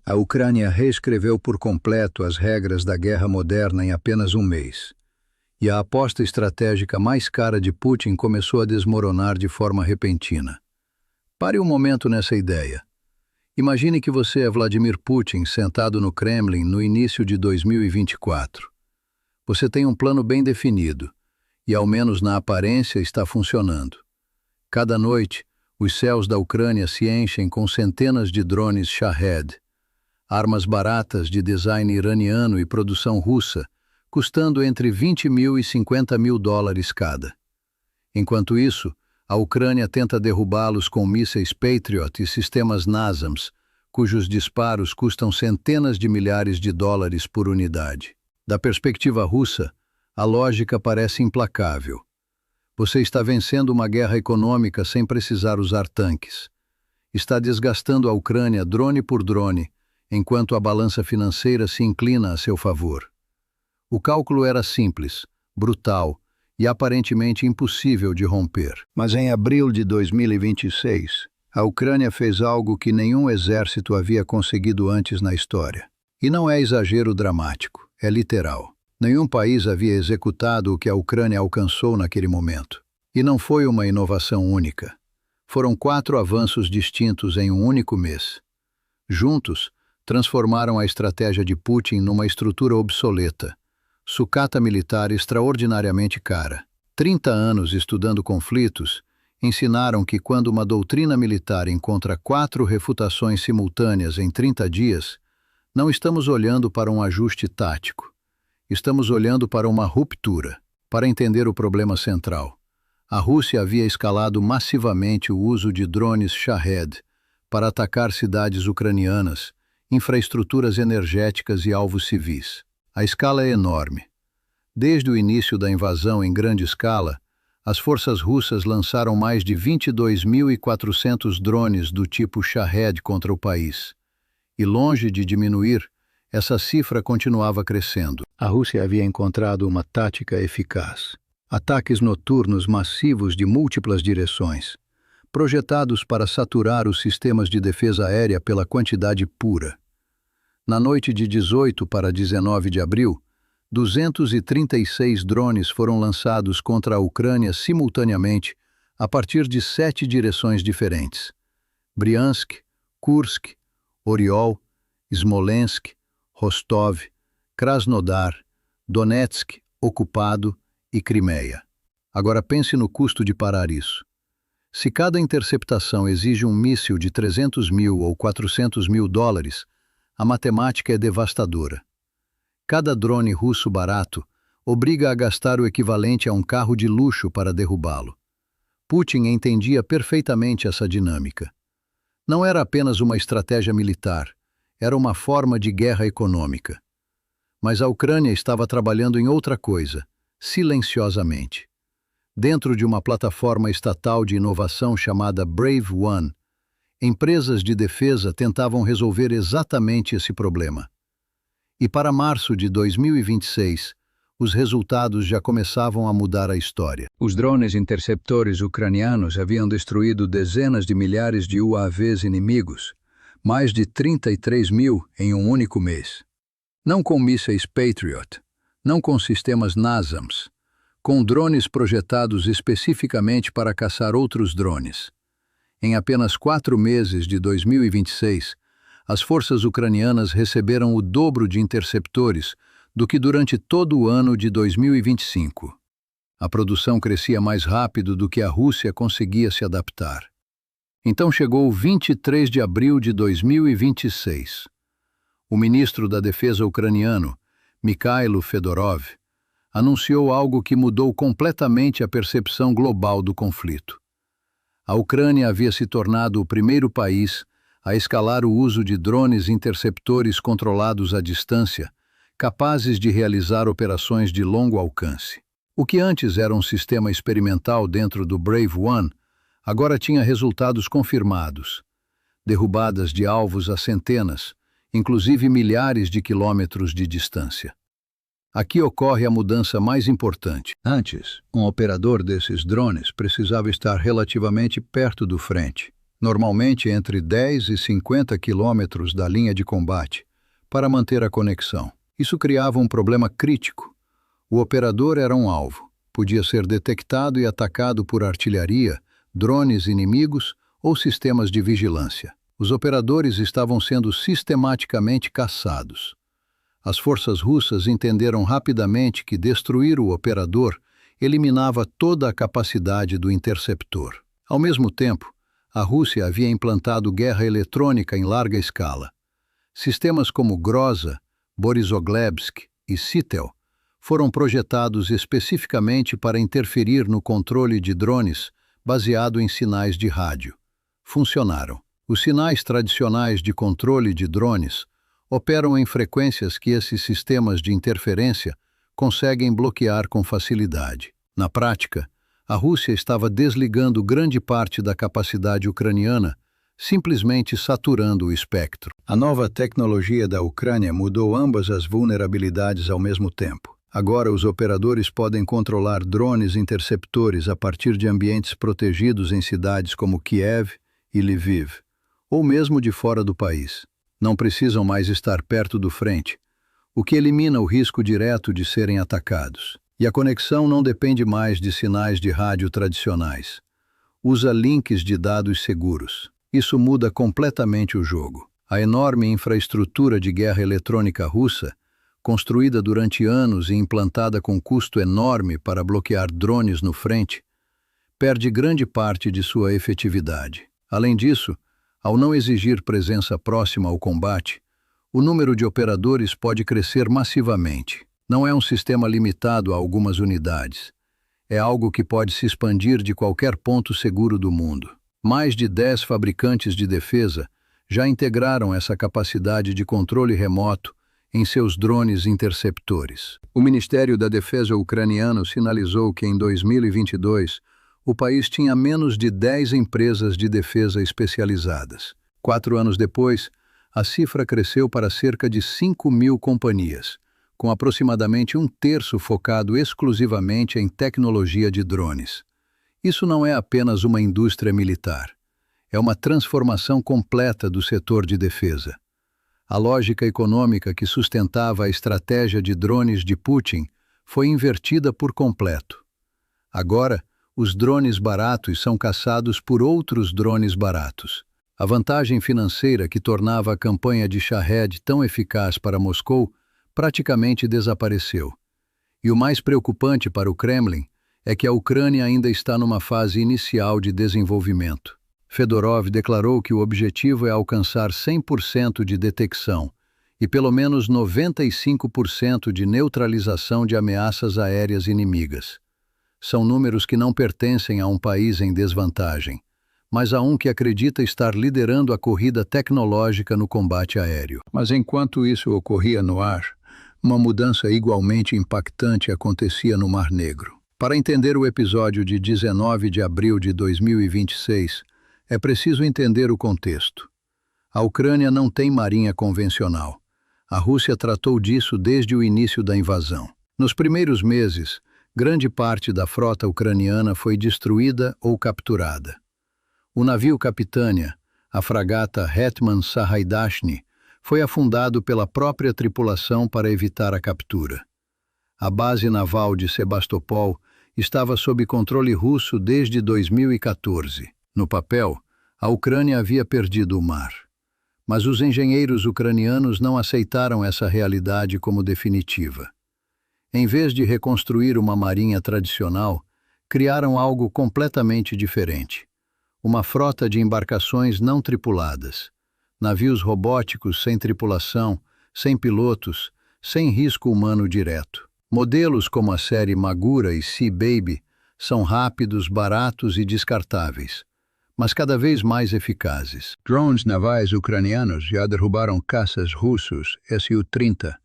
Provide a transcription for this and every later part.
A Ucrânia reescreveu por completo as regras da guerra moderna em apenas um mês. E a aposta estratégica mais cara de Putin começou a desmoronar de forma repentina. Pare um momento nessa ideia. Imagine que você é Vladimir Putin sentado no Kremlin no início de 2024. Você tem um plano bem definido e, ao menos na aparência, está funcionando. Cada noite, os céus da Ucrânia se enchem com centenas de drones Shahed, armas baratas de design iraniano e produção russa, custando entre 20 mil e 50 mil dólares cada. Enquanto isso, a Ucrânia tenta derrubá-los com mísseis Patriot e sistemas NASAMS, cujos disparos custam centenas de milhares de dólares por unidade. Da perspectiva russa, a lógica parece implacável. Você está vencendo uma guerra econômica sem precisar usar tanques. Está desgastando a Ucrânia drone por drone, enquanto a balança financeira se inclina a seu favor. O cálculo era simples, brutal e aparentemente impossível de romper. Mas em abril de 2026, a Ucrânia fez algo que nenhum exército havia conseguido antes na história. E não é exagero dramático, é literal. Nenhum país havia executado o que a Ucrânia alcançou naquele momento. E não foi uma inovação única. Foram 4 avanços distintos em um único mês. Juntos, transformaram a estratégia de Putin numa estrutura obsoleta, sucata militar extraordinariamente cara. 30 anos estudando conflitos ensinaram que quando uma doutrina militar encontra 4 refutações simultâneas em 30 dias, não estamos olhando para um ajuste tático. Estamos olhando para uma ruptura. Para entender o problema central, a Rússia havia escalado massivamente o uso de drones Shahed para atacar cidades ucranianas, infraestruturas energéticas e alvos civis. A escala é enorme. Desde o início da invasão em grande escala, as forças russas lançaram mais de 22.400 drones do tipo Shahed contra o país. E longe de diminuir, essa cifra continuava crescendo. A Rússia havia encontrado uma tática eficaz. Ataques noturnos massivos de múltiplas direções, projetados para saturar os sistemas de defesa aérea pela quantidade pura. Na noite de 18 para 19 de abril, 236 drones foram lançados contra a Ucrânia simultaneamente a partir de 7 direções diferentes: Briansk, Kursk, Oriol, Smolensk, Rostov, Krasnodar, Donetsk, ocupado e Crimeia. Agora pense no custo de parar isso. Se cada interceptação exige um míssil de 300 mil ou 400 mil dólares, a matemática é devastadora. Cada drone russo barato obriga a gastar o equivalente a um carro de luxo para derrubá-lo. Putin entendia perfeitamente essa dinâmica. Não era apenas uma estratégia militar, era uma forma de guerra econômica. Mas a Ucrânia estava trabalhando em outra coisa, silenciosamente. Dentro de uma plataforma estatal de inovação chamada Brave One, empresas de defesa tentavam resolver exatamente esse problema. E para março de 2026, os resultados já começavam a mudar a história. Os drones interceptores ucranianos haviam destruído dezenas de milhares de UAVs inimigos, mais de 33 mil em um único mês. Não com mísseis Patriot, não com sistemas NASAMS, com drones projetados especificamente para caçar outros drones. Em apenas 4 meses de 2026, as forças ucranianas receberam o dobro de interceptores do que durante todo o ano de 2025. A produção crescia mais rápido do que a Rússia conseguia se adaptar. Então chegou o 23 de abril de 2026. O ministro da Defesa ucraniano, Mikhailo Fedorov, anunciou algo que mudou completamente a percepção global do conflito. A Ucrânia havia se tornado o primeiro país a escalar o uso de drones interceptores controlados à distância, capazes de realizar operações de longo alcance. O que antes era um sistema experimental dentro do Brave One, agora tinha resultados confirmados. Derrubadas de alvos a centenas, inclusive milhares de quilômetros de distância. Aqui ocorre a mudança mais importante. Antes, um operador desses drones precisava estar relativamente perto do frente, normalmente entre 10 e 50 quilômetros da linha de combate, para manter a conexão. Isso criava um problema crítico. O operador era um alvo, podia ser detectado e atacado por artilharia, drones inimigos ou sistemas de vigilância. Os operadores estavam sendo sistematicamente caçados. As forças russas entenderam rapidamente que destruir o operador eliminava toda a capacidade do interceptor. Ao mesmo tempo, a Rússia havia implantado guerra eletrônica em larga escala. Sistemas como Groza, Borisoglebsk e Sitel foram projetados especificamente para interferir no controle de drones baseado em sinais de rádio. Funcionaram. Os sinais tradicionais de controle de drones operam em frequências que esses sistemas de interferência conseguem bloquear com facilidade. Na prática, a Rússia estava desligando grande parte da capacidade ucraniana, simplesmente saturando o espectro. A nova tecnologia da Ucrânia mudou ambas as vulnerabilidades ao mesmo tempo. Agora, os operadores podem controlar drones interceptores a partir de ambientes protegidos em cidades como Kiev e Lviv, ou mesmo de fora do país. Não precisam mais estar perto do frente, o que elimina o risco direto de serem atacados. E a conexão não depende mais de sinais de rádio tradicionais. Usa links de dados seguros. Isso muda completamente o jogo. A enorme infraestrutura de guerra eletrônica russa, construída durante anos e implantada com custo enorme para bloquear drones no frente, perde grande parte de sua efetividade. Além disso, ao não exigir presença próxima ao combate, o número de operadores pode crescer massivamente. Não é um sistema limitado a algumas unidades. É algo que pode se expandir de qualquer ponto seguro do mundo. Mais de 10 fabricantes de defesa já integraram essa capacidade de controle remoto em seus drones interceptores. O Ministério da Defesa ucraniano sinalizou que em 2022 o país tinha menos de 10 empresas de defesa especializadas. 4 anos depois, a cifra cresceu para cerca de 5.000 companhias, com aproximadamente um terço focado exclusivamente em tecnologia de drones. Isso não é apenas uma indústria militar. É uma transformação completa do setor de defesa. A lógica econômica que sustentava a estratégia de drones de Putin foi invertida por completo. Agora, os drones baratos são caçados por outros drones baratos. A vantagem financeira que tornava a campanha de Shahed tão eficaz para Moscou praticamente desapareceu. E o mais preocupante para o Kremlin é que a Ucrânia ainda está numa fase inicial de desenvolvimento. Fedorov declarou que o objetivo é alcançar 100% de detecção e pelo menos 95% de neutralização de ameaças aéreas inimigas. São números que não pertencem a um país em desvantagem, mas a um que acredita estar liderando a corrida tecnológica no combate aéreo. Mas enquanto isso ocorria no ar, uma mudança igualmente impactante acontecia no Mar Negro. Para entender o episódio de 19 de abril de 2026, é preciso entender o contexto. A Ucrânia não tem marinha convencional. A Rússia tratou disso desde o início da invasão. Nos primeiros meses, grande parte da frota ucraniana foi destruída ou capturada. O navio Capitânia, a fragata Hetman Sahaidachny, foi afundado pela própria tripulação para evitar a captura. A base naval de Sebastopol estava sob controle russo desde 2014. No papel, a Ucrânia havia perdido o mar. Mas os engenheiros ucranianos não aceitaram essa realidade como definitiva. Em vez de reconstruir uma marinha tradicional, criaram algo completamente diferente. Uma frota de embarcações não tripuladas, navios robóticos sem tripulação, sem pilotos, sem risco humano direto. Modelos como a série Magura e Sea Baby são rápidos, baratos e descartáveis, mas cada vez mais eficazes. Drones navais ucranianos já derrubaram caças russos Su-30,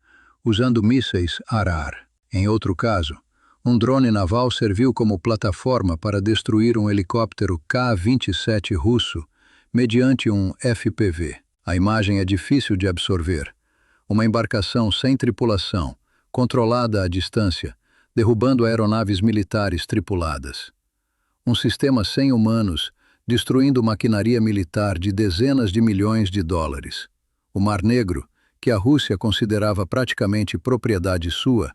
usando mísseis ar-ar. Em outro caso, um drone naval serviu como plataforma para destruir um helicóptero K-27 russo mediante um FPV. A imagem é difícil de absorver. Uma embarcação sem tripulação, controlada à distância, derrubando aeronaves militares tripuladas. Um sistema sem humanos, destruindo maquinaria militar de dezenas de milhões de dólares. O Mar Negro, que a Rússia considerava praticamente propriedade sua,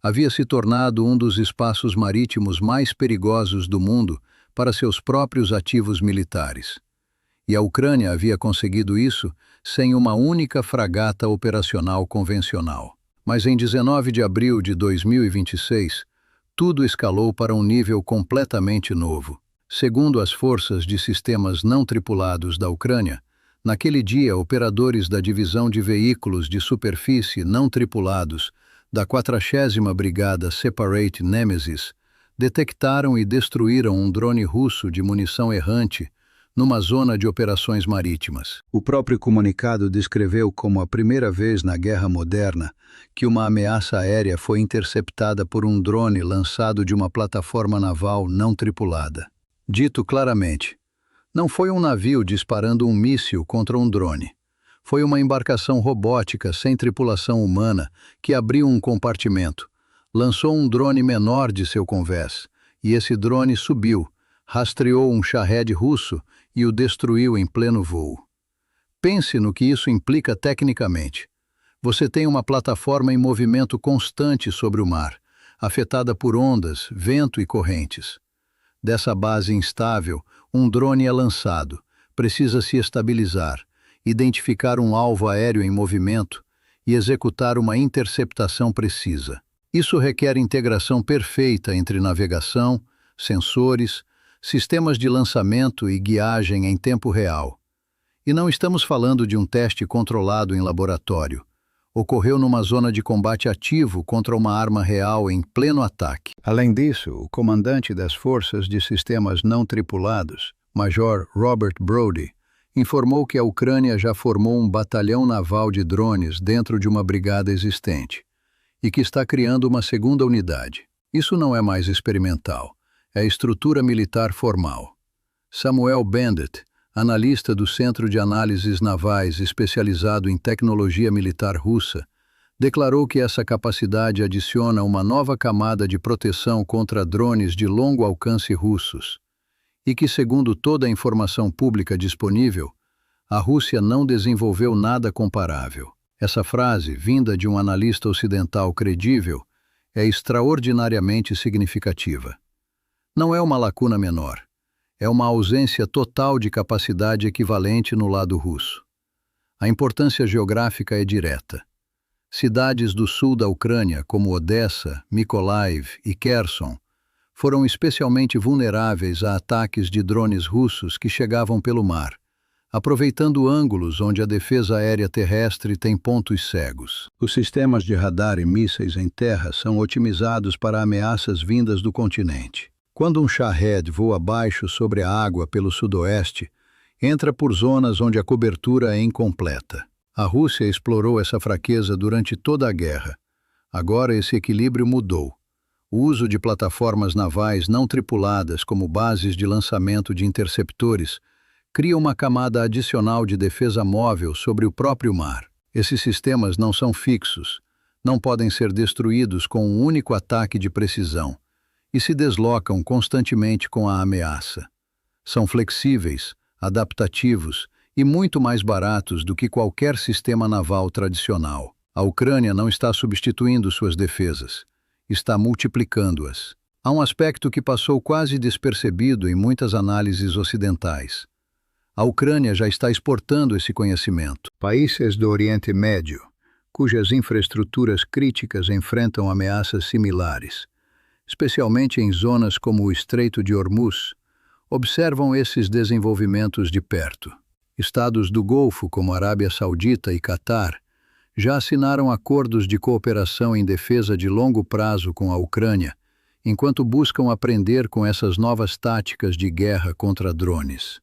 havia se tornado um dos espaços marítimos mais perigosos do mundo para seus próprios ativos militares. E a Ucrânia havia conseguido isso sem uma única fragata operacional convencional. Mas em 19 de abril de 2026, tudo escalou para um nível completamente novo. Segundo as forças de sistemas não tripulados da Ucrânia, naquele dia, operadores da Divisão de Veículos de Superfície Não Tripulados da 40ª Brigada Separate Nemesis detectaram e destruíram um drone russo de munição errante numa zona de operações marítimas. O próprio comunicado descreveu como a primeira vez na guerra moderna que uma ameaça aérea foi interceptada por um drone lançado de uma plataforma naval não tripulada. Dito claramente, não foi um navio disparando um míssil contra um drone. Foi uma embarcação robótica sem tripulação humana que abriu um compartimento, lançou um drone menor de seu convés, e esse drone subiu, rastreou um Shahed russo e o destruiu em pleno voo. Pense no que isso implica tecnicamente. Você tem uma plataforma em movimento constante sobre o mar, afetada por ondas, vento e correntes. Dessa base instável, um drone é lançado, precisa se estabilizar, identificar um alvo aéreo em movimento e executar uma interceptação precisa. Isso requer integração perfeita entre navegação, sensores, sistemas de lançamento e guiagem em tempo real. E não estamos falando de um teste controlado em laboratório. Ocorreu numa zona de combate ativo contra uma arma real em pleno ataque. Além disso, o comandante das Forças de Sistemas Não Tripulados, Major Robert Brody, informou que a Ucrânia já formou um batalhão naval de drones dentro de uma brigada existente e que está criando uma segunda unidade. Isso não é mais experimental, é estrutura militar formal. Samuel Bandit, analista do Centro de Análises Navais especializado em tecnologia militar russa, declarou que essa capacidade adiciona uma nova camada de proteção contra drones de longo alcance russos e que, segundo toda a informação pública disponível, a Rússia não desenvolveu nada comparável. Essa frase, vinda de um analista ocidental credível, é extraordinariamente significativa. Não é uma lacuna menor. É uma ausência total de capacidade equivalente no lado russo. A importância geográfica é direta. Cidades do sul da Ucrânia, como Odessa, Mykolaiv e Kherson, foram especialmente vulneráveis a ataques de drones russos que chegavam pelo mar, aproveitando ângulos onde a defesa aérea terrestre tem pontos cegos. Os sistemas de radar e mísseis em terra são otimizados para ameaças vindas do continente. Quando um Shahed voa baixo sobre a água pelo sudoeste, entra por zonas onde a cobertura é incompleta. A Rússia explorou essa fraqueza durante toda a guerra. Agora esse equilíbrio mudou. O uso de plataformas navais não tripuladas como bases de lançamento de interceptores cria uma camada adicional de defesa móvel sobre o próprio mar. Esses sistemas não são fixos, não podem ser destruídos com um único ataque de precisão e se deslocam constantemente com a ameaça. São flexíveis, adaptativos e muito mais baratos do que qualquer sistema naval tradicional. A Ucrânia não está substituindo suas defesas, está multiplicando-as. Há um aspecto que passou quase despercebido em muitas análises ocidentais. A Ucrânia já está exportando esse conhecimento. Países do Oriente Médio, cujas infraestruturas críticas enfrentam ameaças similares, especialmente em zonas como o Estreito de Hormuz, observam esses desenvolvimentos de perto. Estados do Golfo, como Arábia Saudita e Catar, já assinaram acordos de cooperação em defesa de longo prazo com a Ucrânia, enquanto buscam aprender com essas novas táticas de guerra contra drones.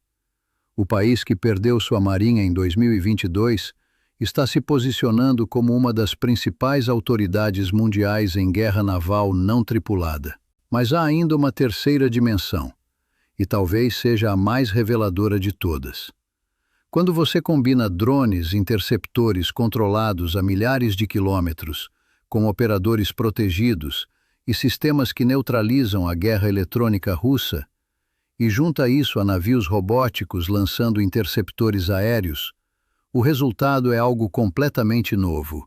O país que perdeu sua marinha em 2022 está se posicionando como uma das principais autoridades mundiais em guerra naval não tripulada. Mas há ainda uma terceira dimensão, e talvez seja a mais reveladora de todas. Quando você combina drones interceptores controlados a milhares de quilômetros, com operadores protegidos e sistemas que neutralizam a guerra eletrônica russa, e junta isso a navios robóticos lançando interceptores aéreos, o resultado é algo completamente novo.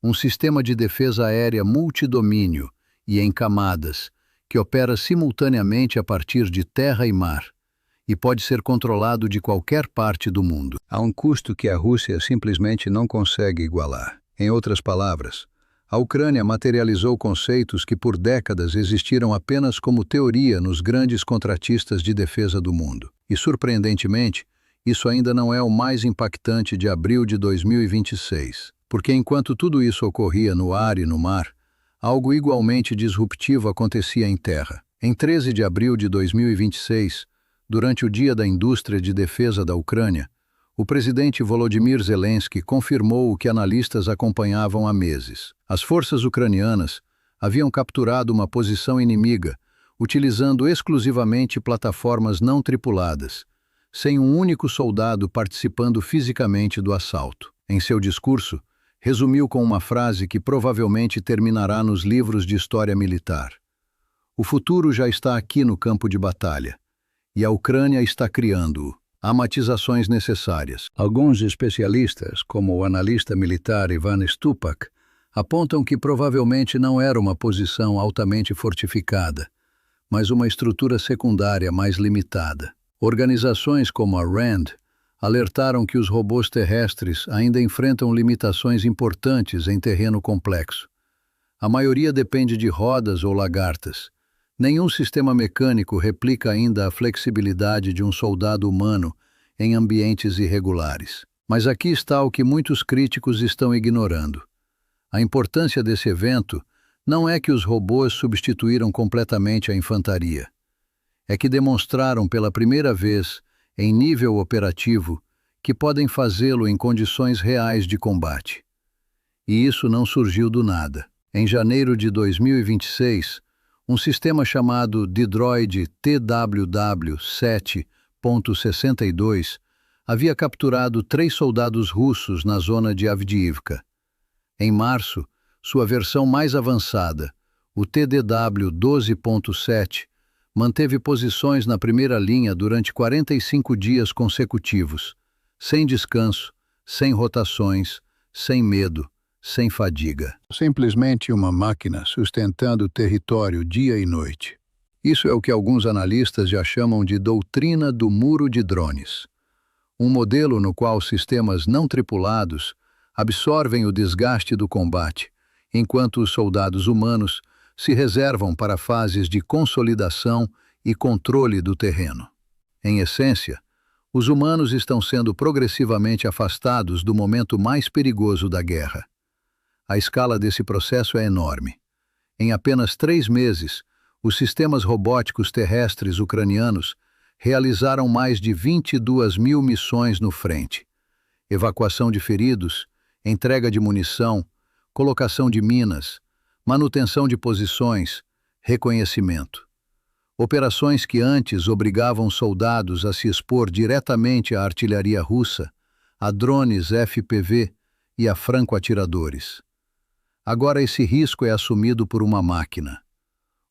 Um sistema de defesa aérea multidomínio e em camadas, que opera simultaneamente a partir de terra e mar, e pode ser controlado de qualquer parte do mundo. Há um custo que a Rússia simplesmente não consegue igualar. Em outras palavras, a Ucrânia materializou conceitos que por décadas existiram apenas como teoria nos grandes contratistas de defesa do mundo. E, surpreendentemente, isso ainda não é o mais impactante de abril de 2026, porque enquanto tudo isso ocorria no ar e no mar, algo igualmente disruptivo acontecia em terra. Em 13 de abril de 2026, durante o Dia da Indústria de Defesa da Ucrânia, o presidente Volodymyr Zelensky confirmou o que analistas acompanhavam há meses. As forças ucranianas haviam capturado uma posição inimiga, utilizando exclusivamente plataformas não tripuladas, sem um único soldado participando fisicamente do assalto. Em seu discurso, resumiu com uma frase que provavelmente terminará nos livros de história militar. O futuro já está aqui no campo de batalha, e a Ucrânia está criando-o. Há matizações necessárias. Alguns especialistas, como o analista militar Ivan Stupak, apontam que provavelmente não era uma posição altamente fortificada, mas uma estrutura secundária mais limitada. Organizações como a RAND alertaram que os robôs terrestres ainda enfrentam limitações importantes em terreno complexo. A maioria depende de rodas ou lagartas. Nenhum sistema mecânico replica ainda a flexibilidade de um soldado humano em ambientes irregulares. Mas aqui está o que muitos críticos estão ignorando. A importância desse evento não é que os robôs substituíram completamente a infantaria. É que demonstraram pela primeira vez, em nível operativo, que podem fazê-lo em condições reais de combate. E isso não surgiu do nada. Em janeiro de 2026, um sistema chamado Dedroid TWW-7.62 havia capturado 3 soldados russos na zona de Avdiivka. Em março, sua versão mais avançada, o TDW-12.7, manteve posições na primeira linha durante 45 dias consecutivos, sem descanso, sem rotações, sem medo, sem fadiga. Simplesmente uma máquina sustentando o território dia e noite. Isso é o que alguns analistas já chamam de doutrina do muro de drones. Um modelo no qual sistemas não tripulados absorvem o desgaste do combate, enquanto os soldados humanos se reservam para fases de consolidação e controle do terreno. Em essência, os humanos estão sendo progressivamente afastados do momento mais perigoso da guerra. A escala desse processo é enorme. Em apenas 3 meses, os sistemas robóticos terrestres ucranianos realizaram mais de 22.000 missões no frente. Evacuação de feridos, entrega de munição, colocação de minas, manutenção de posições, reconhecimento. Operações que antes obrigavam soldados a se expor diretamente à artilharia russa, a drones FPV e a franco-atiradores. Agora esse risco é assumido por uma máquina.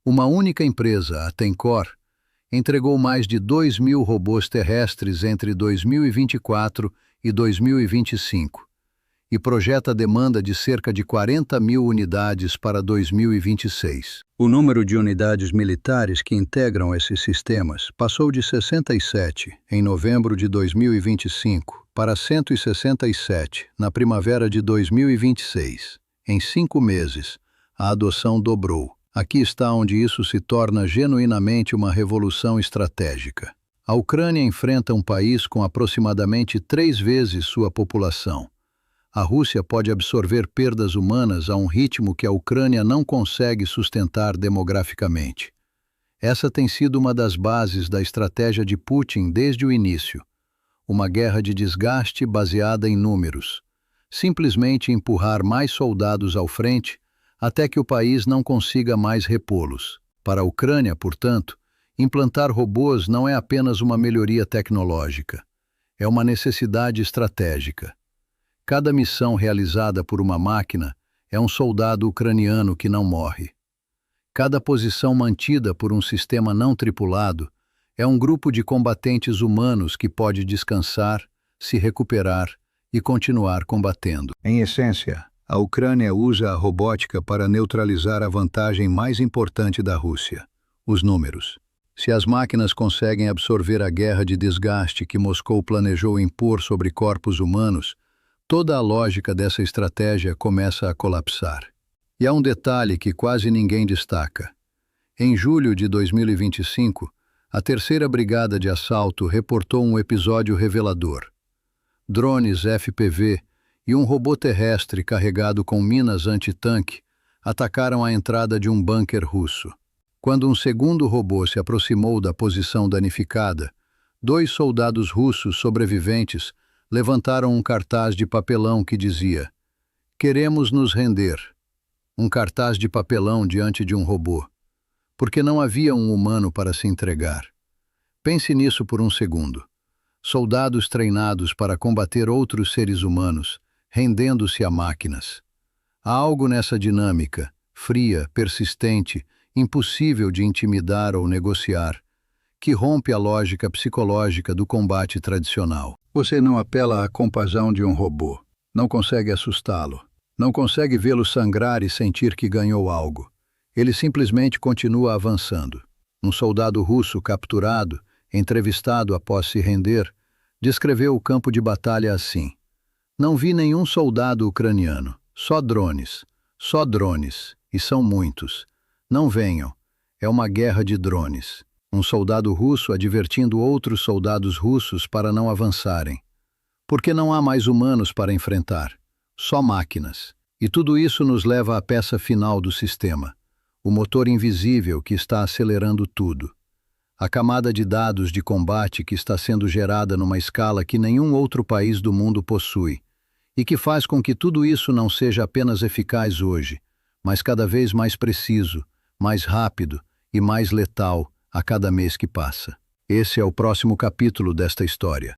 Uma única empresa, a Tencor, entregou mais de 2.000 robôs terrestres entre 2024 e 2025 e projeta a demanda de cerca de 40.000 unidades para 2026. O número de unidades militares que integram esses sistemas passou de 67 em novembro de 2025 para 167 na primavera de 2026. Em 5 meses, a adoção dobrou. Aqui está onde isso se torna genuinamente uma revolução estratégica. A Ucrânia enfrenta um país com aproximadamente 3 vezes sua população. A Rússia pode absorver perdas humanas a um ritmo que a Ucrânia não consegue sustentar demograficamente. Essa tem sido uma das bases da estratégia de Putin desde o início. Uma guerra de desgaste baseada em números. Simplesmente empurrar mais soldados ao frente até que o país não consiga mais repô-los. Para a Ucrânia, portanto, implantar robôs não é apenas uma melhoria tecnológica, é uma necessidade estratégica. Cada missão realizada por uma máquina é um soldado ucraniano que não morre. Cada posição mantida por um sistema não tripulado É um grupo de combatentes humanos que pode descansar, se recuperar e continuar combatendo. Em essência, a Ucrânia usa a robótica para neutralizar a vantagem mais importante da Rússia: os números. Se as máquinas conseguem absorver a guerra de desgaste que Moscou planejou impor sobre corpos humanos, toda a lógica dessa estratégia começa a colapsar. E há um detalhe que quase ninguém destaca. Em julho de 2025, a 3ª Brigada de Assalto reportou um episódio revelador. Drones FPV e um robô terrestre carregado com minas antitanque atacaram a entrada de um bunker russo. Quando um segundo robô se aproximou da posição danificada, 2 soldados russos sobreviventes levantaram um cartaz de papelão que dizia: "Queremos nos render." Um cartaz de papelão diante de um robô, porque não havia um humano para se entregar. Pense nisso por um segundo. Soldados treinados para combater outros seres humanos, rendendo-se a máquinas. Há algo nessa dinâmica, fria, persistente, impossível de intimidar ou negociar, que rompe a lógica psicológica do combate tradicional. Você não apela à compaixão de um robô, não consegue assustá-lo, não consegue vê-lo sangrar e sentir que ganhou algo. Ele simplesmente continua avançando. Um soldado russo capturado, entrevistado após se render, descreveu o campo de batalha assim: "Não vi nenhum soldado ucraniano, só drones, e são muitos. Não venham, é uma guerra de drones." Um soldado russo advertindo outros soldados russos para não avançarem. Porque não há mais humanos para enfrentar, só máquinas. E tudo isso nos leva à peça final do sistema, o motor invisível que está acelerando tudo. A camada de dados de combate que está sendo gerada numa escala que nenhum outro país do mundo possui, e que faz com que tudo isso não seja apenas eficaz hoje, mas cada vez mais preciso, mais rápido e mais letal a cada mês que passa. Esse é o próximo capítulo desta história.